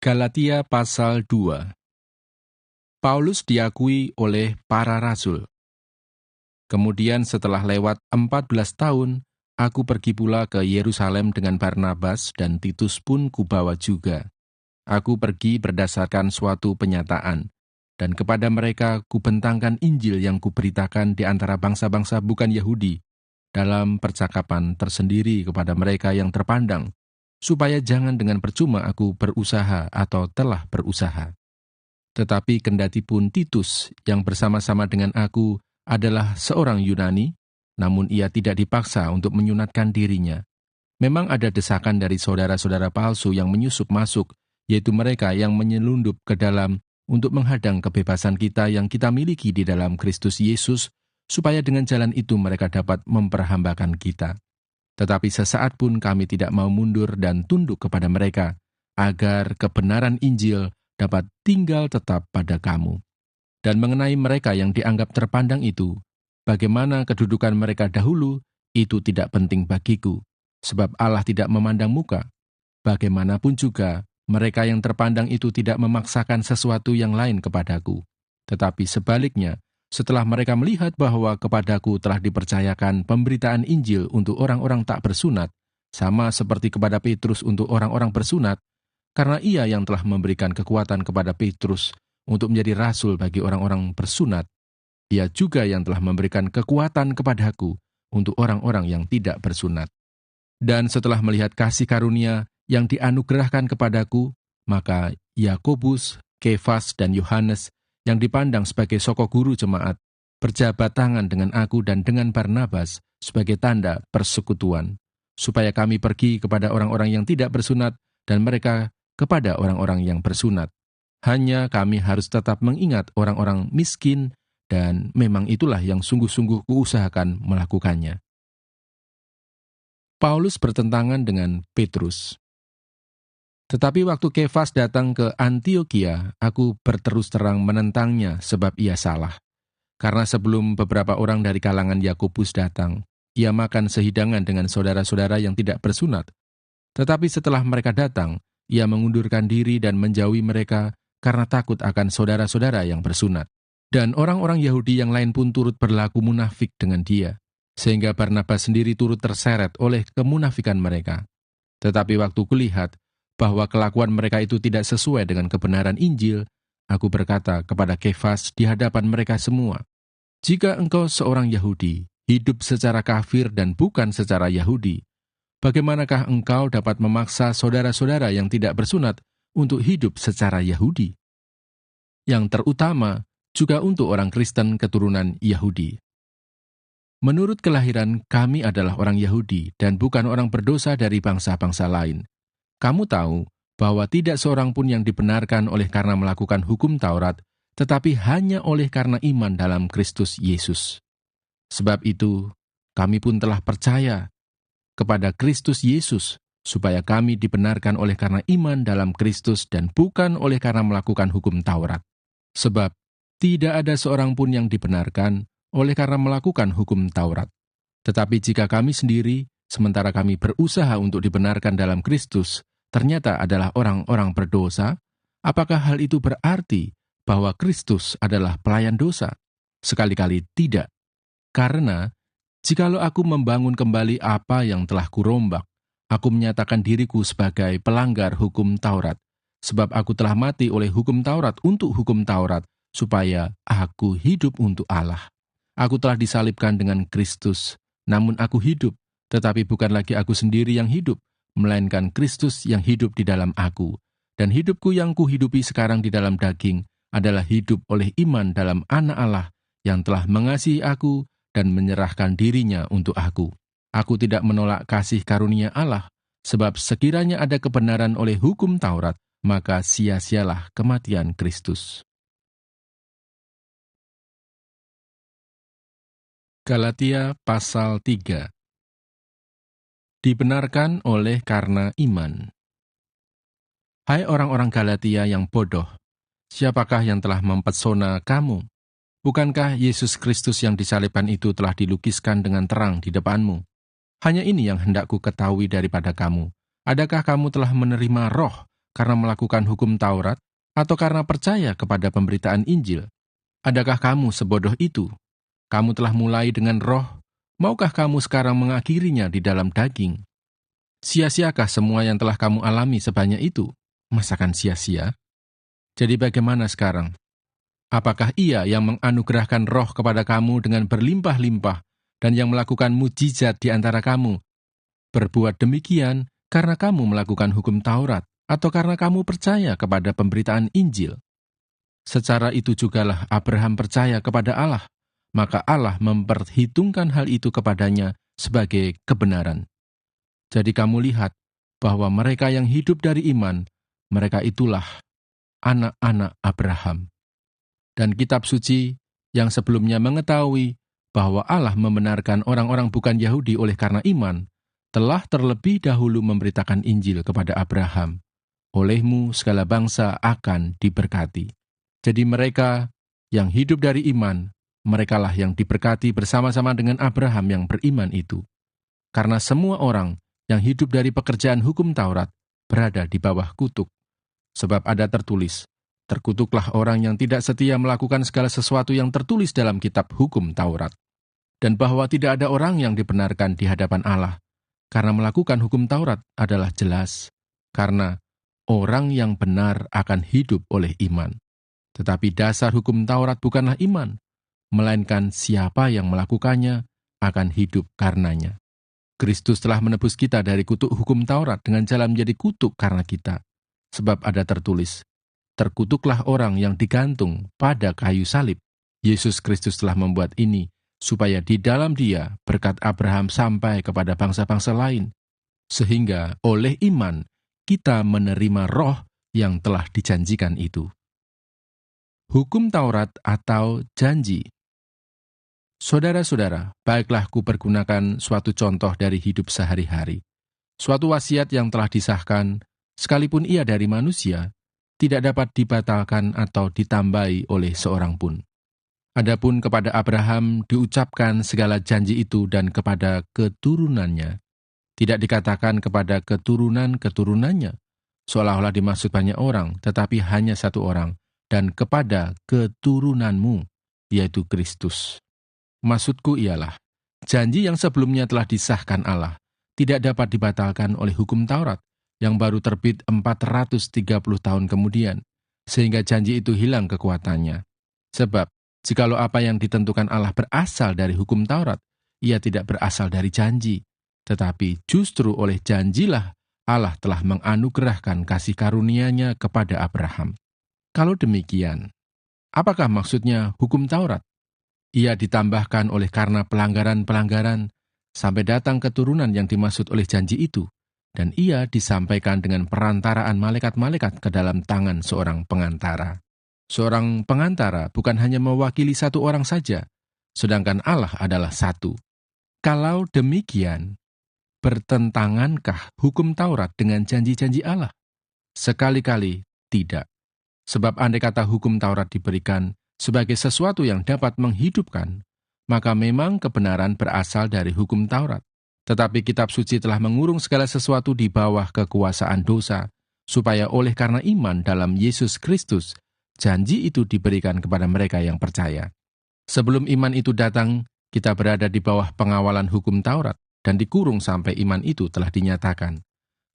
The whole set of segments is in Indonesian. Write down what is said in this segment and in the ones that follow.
Galatia pasal 2. Paulus diakui oleh para rasul. Kemudian setelah lewat 14 tahun, aku pergi pula ke Yerusalem dengan Barnabas dan Titus pun kubawa juga. Aku pergi berdasarkan suatu penyataan, dan kepada mereka kubentangkan Injil yang kuberitakan di antara bangsa-bangsa bukan Yahudi, dalam percakapan tersendiri kepada mereka yang terpandang, supaya jangan dengan percuma aku berusaha atau telah berusaha. Tetapi kendati pun Titus yang bersama-sama dengan aku adalah seorang Yunani, namun ia tidak dipaksa untuk menyunatkan dirinya. Memang ada desakan dari saudara-saudara palsu yang menyusup masuk, yaitu mereka yang menyelundup ke dalam untuk menghadang kebebasan kita yang kita miliki di dalam Kristus Yesus, supaya dengan jalan itu mereka dapat memperhambakan kita. Tetapi sesaat pun kami tidak mau mundur dan tunduk kepada mereka, agar kebenaran Injil dapat tinggal tetap pada kamu. Dan mengenai mereka yang dianggap terpandang itu, bagaimana kedudukan mereka dahulu, itu tidak penting bagiku, sebab Allah tidak memandang muka. Bagaimanapun juga, mereka yang terpandang itu tidak memaksakan sesuatu yang lain kepadaku. Tetapi sebaliknya, setelah mereka melihat bahwa kepadaku telah dipercayakan pemberitaan Injil untuk orang-orang tak bersunat, sama seperti kepada Petrus untuk orang-orang bersunat, karena ia yang telah memberikan kekuatan kepada Petrus untuk menjadi rasul bagi orang-orang bersunat, ia juga yang telah memberikan kekuatan kepadaku untuk orang-orang yang tidak bersunat. Dan setelah melihat kasih karunia yang dianugerahkan kepadaku, maka Yakobus, Kefas, dan Yohanes yang dipandang sebagai soko guru jemaat, berjabat tangan dengan aku dan dengan Barnabas sebagai tanda persekutuan, supaya kami pergi kepada orang-orang yang tidak bersunat dan mereka kepada orang-orang yang bersunat. Hanya kami harus tetap mengingat orang-orang miskin, dan memang itulah yang sungguh-sungguh kuusahakan melakukannya. Paulus bertentangan dengan Petrus. Tetapi waktu Kefas datang ke Antiokhia, aku berterus terang menentangnya sebab ia salah. Karena sebelum beberapa orang dari kalangan Yakobus datang, ia makan sehidangan dengan saudara-saudara yang tidak bersunat. Tetapi setelah mereka datang, ia mengundurkan diri dan menjauhi mereka karena takut akan saudara-saudara yang bersunat. Dan orang-orang Yahudi yang lain pun turut berlaku munafik dengan dia, sehingga Barnabas sendiri turut terseret oleh kemunafikan mereka. Tetapi waktu kulihat bahwa kelakuan mereka itu tidak sesuai dengan kebenaran Injil, aku berkata kepada Kefas di hadapan mereka semua, "Jika engkau seorang Yahudi, hidup secara kafir dan bukan secara Yahudi, bagaimanakah engkau dapat memaksa saudara-saudara yang tidak bersunat untuk hidup secara Yahudi? Yang terutama juga untuk orang Kristen keturunan Yahudi. Menurut kelahiran, kami adalah orang Yahudi dan bukan orang berdosa dari bangsa-bangsa lain. Kamu tahu bahwa tidak seorang pun yang dibenarkan oleh karena melakukan hukum Taurat, tetapi hanya oleh karena iman dalam Kristus Yesus. Sebab itu, kami pun telah percaya kepada Kristus Yesus, supaya kami dibenarkan oleh karena iman dalam Kristus dan bukan oleh karena melakukan hukum Taurat. Sebab tidak ada seorang pun yang dibenarkan oleh karena melakukan hukum Taurat. Tetapi jika kami sendiri, sementara kami berusaha untuk dibenarkan dalam Kristus, ternyata adalah orang-orang berdosa, apakah hal itu berarti bahwa Kristus adalah pelayan dosa? Sekali-kali tidak. Karena, jikalau aku membangun kembali apa yang telah kurombak, aku menyatakan diriku sebagai pelanggar hukum Taurat, sebab aku telah mati oleh hukum Taurat untuk hukum Taurat, supaya aku hidup untuk Allah. Aku telah disalibkan dengan Kristus, namun aku hidup, tetapi bukan lagi aku sendiri yang hidup, melainkan Kristus yang hidup di dalam aku. Dan hidupku yang kuhidupi sekarang di dalam daging adalah hidup oleh iman dalam Anak Allah yang telah mengasihi aku dan menyerahkan dirinya untuk aku. Aku tidak menolak kasih karunia Allah, sebab sekiranya ada kebenaran oleh hukum Taurat, maka sia-sialah kematian Kristus. Galatia pasal 3. Dibenarkan oleh karena iman. Hai orang-orang Galatia yang bodoh, siapakah yang telah mempesona kamu? Bukankah Yesus Kristus yang disalibkan itu telah dilukiskan dengan terang di depanmu? Hanya ini yang hendak ku ketahui daripada kamu. Adakah kamu telah menerima Roh karena melakukan hukum Taurat atau karena percaya kepada pemberitaan Injil? Adakah kamu sebodoh itu? Kamu telah mulai dengan roh, maukah kamu sekarang mengakhirinya di dalam daging? Sia-siakah semua yang telah kamu alami sebanyak itu? Masakan sia-sia? Jadi bagaimana sekarang? Apakah Ia yang menganugerahkan roh kepada kamu dengan berlimpah-limpah dan yang melakukan mujizat di antara kamu, berbuat demikian karena kamu melakukan hukum Taurat atau karena kamu percaya kepada pemberitaan Injil? Secara itu jugalah Abraham percaya kepada Allah, maka Allah memperhitungkan hal itu kepadanya sebagai kebenaran. Jadi kamu lihat bahwa mereka yang hidup dari iman, mereka itulah anak-anak Abraham. Dan kitab suci yang sebelumnya mengetahui bahwa Allah membenarkan orang-orang bukan Yahudi oleh karena iman, telah terlebih dahulu memberitakan Injil kepada Abraham. Olehmu segala bangsa akan diberkati. Jadi mereka yang hidup dari iman, merekalah yang diberkati bersama-sama dengan Abraham yang beriman itu. Karena semua orang yang hidup dari pekerjaan hukum Taurat berada di bawah kutuk. Sebab ada tertulis, terkutuklah orang yang tidak setia melakukan segala sesuatu yang tertulis dalam kitab hukum Taurat. Dan bahwa tidak ada orang yang dibenarkan di hadapan Allah, karena melakukan hukum Taurat adalah jelas, karena orang yang benar akan hidup oleh iman. Tetapi dasar hukum Taurat bukanlah iman, melainkan siapa yang melakukannya akan hidup karenanya. Kristus telah menebus kita dari kutuk hukum Taurat dengan jalan menjadi kutuk karena kita. Sebab ada tertulis, terkutuklah orang yang digantung pada kayu salib. Yesus Kristus telah membuat ini, supaya di dalam Dia berkat Abraham sampai kepada bangsa-bangsa lain. Sehingga oleh iman, kita menerima roh yang telah dijanjikan itu. Hukum Taurat atau janji. Saudara-saudara, baiklah kupergunakan suatu contoh dari hidup sehari-hari. Suatu wasiat yang telah disahkan, sekalipun ia dari manusia, tidak dapat dibatalkan atau ditambahi oleh seorang pun. Adapun kepada Abraham diucapkan segala janji itu dan kepada keturunannya. Tidak dikatakan kepada keturunan-keturunannya, seolah-olah dimaksud banyak orang, tetapi hanya satu orang, dan kepada keturunanmu, yaitu Kristus. Maksudku ialah, janji yang sebelumnya telah disahkan Allah, tidak dapat dibatalkan oleh hukum Taurat, yang baru terbit 430 tahun kemudian, sehingga janji itu hilang kekuatannya. Sebab, jikalau apa yang ditentukan Allah berasal dari hukum Taurat, ia tidak berasal dari janji, tetapi justru oleh janjilah Allah telah menganugerahkan kasih karunia-Nya kepada Abraham. Kalau demikian, apakah maksudnya hukum Taurat? Ia ditambahkan oleh karena pelanggaran-pelanggaran, sampai datang keturunan yang dimaksud oleh janji itu, dan ia disampaikan dengan perantaraan malaikat-malaikat ke dalam tangan seorang pengantara. Seorang pengantara bukan hanya mewakili satu orang saja, sedangkan Allah adalah satu. Kalau demikian, bertentangankah hukum Taurat dengan janji-janji Allah? Sekali-kali tidak. Sebab andai kata hukum Taurat diberikan sebagai sesuatu yang dapat menghidupkan, maka memang kebenaran berasal dari hukum Taurat. Tetapi kitab suci telah mengurung segala sesuatu di bawah kekuasaan dosa, supaya oleh karena iman dalam Yesus Kristus, janji itu diberikan kepada mereka yang percaya. Sebelum iman itu datang, kita berada di bawah pengawalan hukum Taurat, dan dikurung sampai iman itu telah dinyatakan.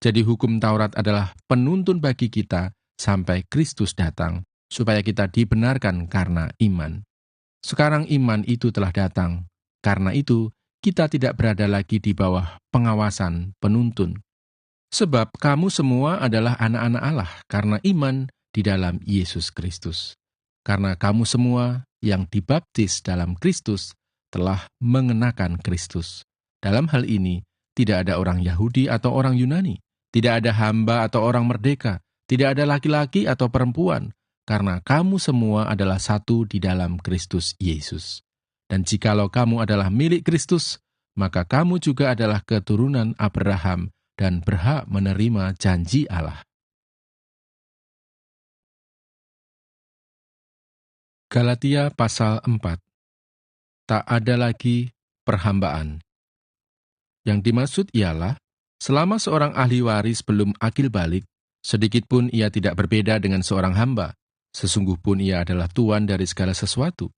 Jadi hukum Taurat adalah penuntun bagi kita sampai Kristus datang, supaya kita dibenarkan karena iman. Sekarang iman itu telah datang, karena itu kita tidak berada lagi di bawah pengawasan penuntun. Sebab kamu semua adalah anak-anak Allah karena iman di dalam Yesus Kristus. Karena kamu semua yang dibaptis dalam Kristus telah mengenakan Kristus. Dalam hal ini, tidak ada orang Yahudi atau orang Yunani, tidak ada hamba atau orang merdeka, tidak ada laki-laki atau perempuan, karena kamu semua adalah satu di dalam Kristus Yesus. Dan jikalau kamu adalah milik Kristus, maka kamu juga adalah keturunan Abraham dan berhak menerima janji Allah. Galatia pasal 4. Tak ada lagi perhambaan. Yang dimaksud ialah, selama seorang ahli waris belum akil balik, Sedikitpun ia tidak berbeda dengan seorang hamba. Sesungguh pun ia adalah tuan dari segala sesuatu.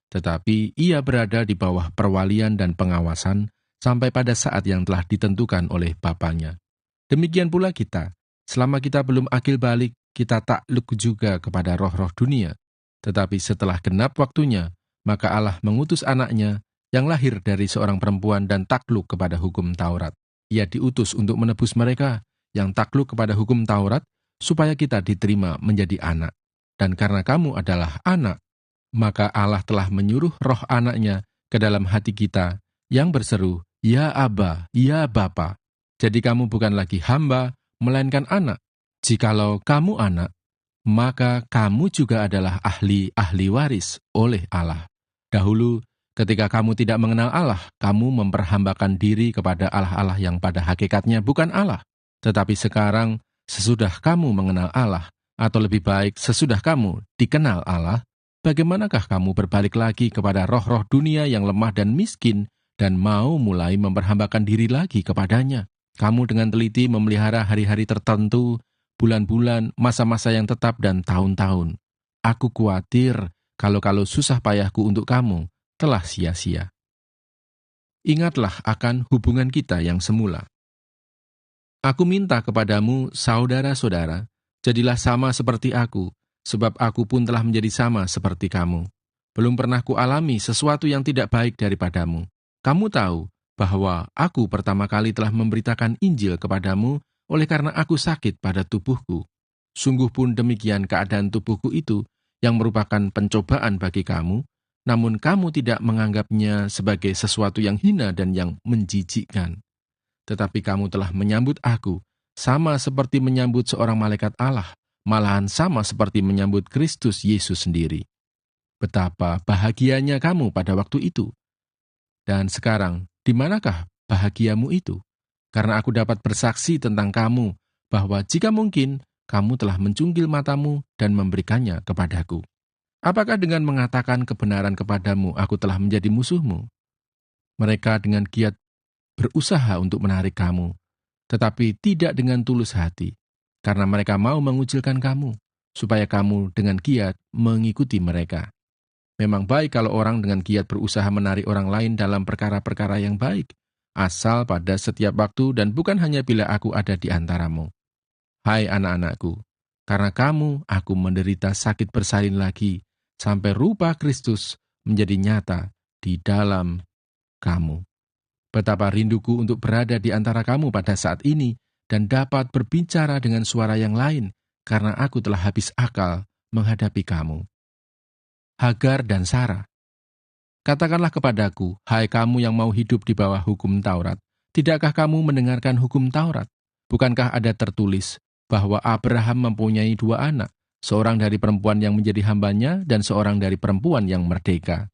Tetapi ia berada di bawah perwalian dan pengawasan sampai pada saat yang telah ditentukan oleh Bapanya. Demikian pula kita, selama kita belum akil balik, kita takluk juga kepada roh-roh dunia. Tetapi setelah genap waktunya, maka Allah mengutus anaknya yang lahir dari seorang perempuan dan takluk kepada hukum Taurat. Ia diutus untuk menebus mereka yang takluk kepada hukum Taurat, supaya kita diterima menjadi anak. Dan karena kamu adalah anak, maka Allah telah menyuruh roh anaknya ke dalam hati kita, yang berseru, "Ya Aba, ya Bapa." Jadi kamu bukan lagi hamba, melainkan anak. Jikalau kamu anak, maka kamu juga adalah ahli waris oleh Allah. Dahulu, ketika kamu tidak mengenal Allah, kamu memperhambakan diri kepada Allah-Allah yang pada hakikatnya bukan Allah. Tetapi sekarang, sesudah kamu mengenal Allah, atau lebih baik sesudah kamu dikenal Allah, bagaimanakah kamu berbalik lagi kepada roh-roh dunia yang lemah dan miskin dan mau mulai memperhambakan diri lagi kepadanya? Kamu dengan teliti memelihara hari-hari tertentu, bulan-bulan, masa-masa yang tetap dan tahun-tahun. Aku khawatir kalau susah payahku untuk kamu telah sia-sia. Ingatlah akan hubungan kita yang semula. Aku minta kepadamu, saudara-saudara, jadilah sama seperti aku, sebab aku pun telah menjadi sama seperti kamu. Belum pernah kualami sesuatu yang tidak baik daripadamu. Kamu tahu bahwa aku pertama kali telah memberitakan Injil kepadamu oleh karena aku sakit pada tubuhku. Sungguh pun demikian keadaan tubuhku itu yang merupakan pencobaan bagi kamu, namun kamu tidak menganggapnya sebagai sesuatu yang hina dan yang menjijikkan. Tetapi kamu telah menyambut aku, sama seperti menyambut seorang malaikat Allah, malahan sama seperti menyambut Kristus Yesus sendiri. Betapa bahagianya kamu pada waktu itu. Dan sekarang, di manakah bahagiamu itu? Karena aku dapat bersaksi tentang kamu, bahwa jika mungkin, kamu telah mencunggil matamu dan memberikannya kepadaku. Apakah dengan mengatakan kebenaran kepadamu, aku telah menjadi musuhmu? Mereka dengan giat berusaha untuk menarik kamu, tetapi tidak dengan tulus hati, karena mereka mau mengucilkan kamu, supaya kamu dengan giat mengikuti mereka. Memang baik kalau orang dengan giat berusaha menarik orang lain dalam perkara-perkara yang baik, asal pada setiap waktu dan bukan hanya bila aku ada di antaramu. Hai anak-anakku, karena kamu aku menderita sakit bersalin lagi, sampai rupa Kristus menjadi nyata di dalam kamu. Betapa rinduku untuk berada di antara kamu pada saat ini dan dapat berbicara dengan suara yang lain, karena aku telah habis akal menghadapi kamu. Hagar dan Sarah. Katakanlah kepadaku, hai kamu yang mau hidup di bawah hukum Taurat, tidakkah kamu mendengarkan hukum Taurat? Bukankah ada tertulis bahwa Abraham mempunyai 2 anak, seorang dari perempuan yang menjadi hambanya dan seorang dari perempuan yang merdeka.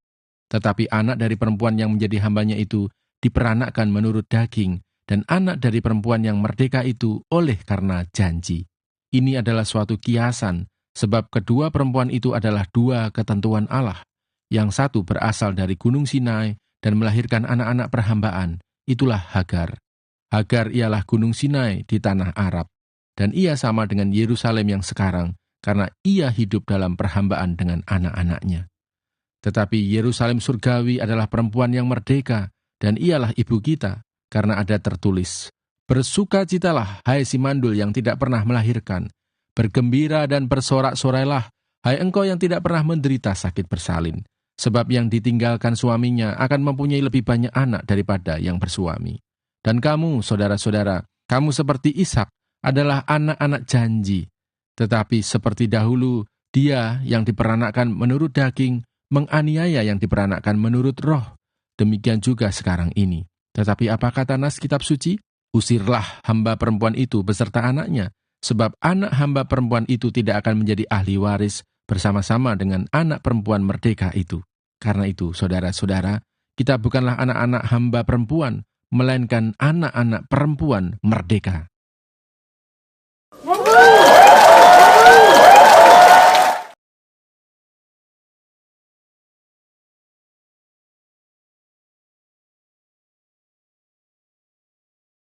Tetapi anak dari perempuan yang menjadi hambanya itu diperanakkan menurut daging, dan anak dari perempuan yang merdeka itu oleh karena janji. Ini adalah suatu kiasan, sebab kedua perempuan itu adalah 2 ketentuan Allah. Yang satu berasal dari Gunung Sinai dan melahirkan anak-anak perhambaan, itulah Hagar. Hagar ialah Gunung Sinai di tanah Arab, dan ia sama dengan Yerusalem yang sekarang, karena ia hidup dalam perhambaan dengan anak-anaknya. Tetapi Yerusalem surgawi adalah perempuan yang merdeka, dan ialah ibu kita, karena ada tertulis, "Bersukacitalah, hai si mandul yang tidak pernah melahirkan. Bergembira dan bersorak-sorailah, hai engkau yang tidak pernah menderita sakit bersalin. Sebab yang ditinggalkan suaminya akan mempunyai lebih banyak anak daripada yang bersuami. Dan kamu, saudara-saudara, kamu seperti Ishak, adalah anak-anak janji. Tetapi seperti dahulu, dia yang diperanakkan menurut daging, menganiaya yang diperanakkan menurut roh. Demikian juga sekarang ini. Tetapi apa kata nas kitab suci? Usirlah hamba perempuan itu beserta anaknya, sebab anak hamba perempuan itu tidak akan menjadi ahli waris bersama-sama dengan anak perempuan merdeka itu. Karena itu, saudara-saudara, kita bukanlah anak-anak hamba perempuan, melainkan anak-anak perempuan merdeka.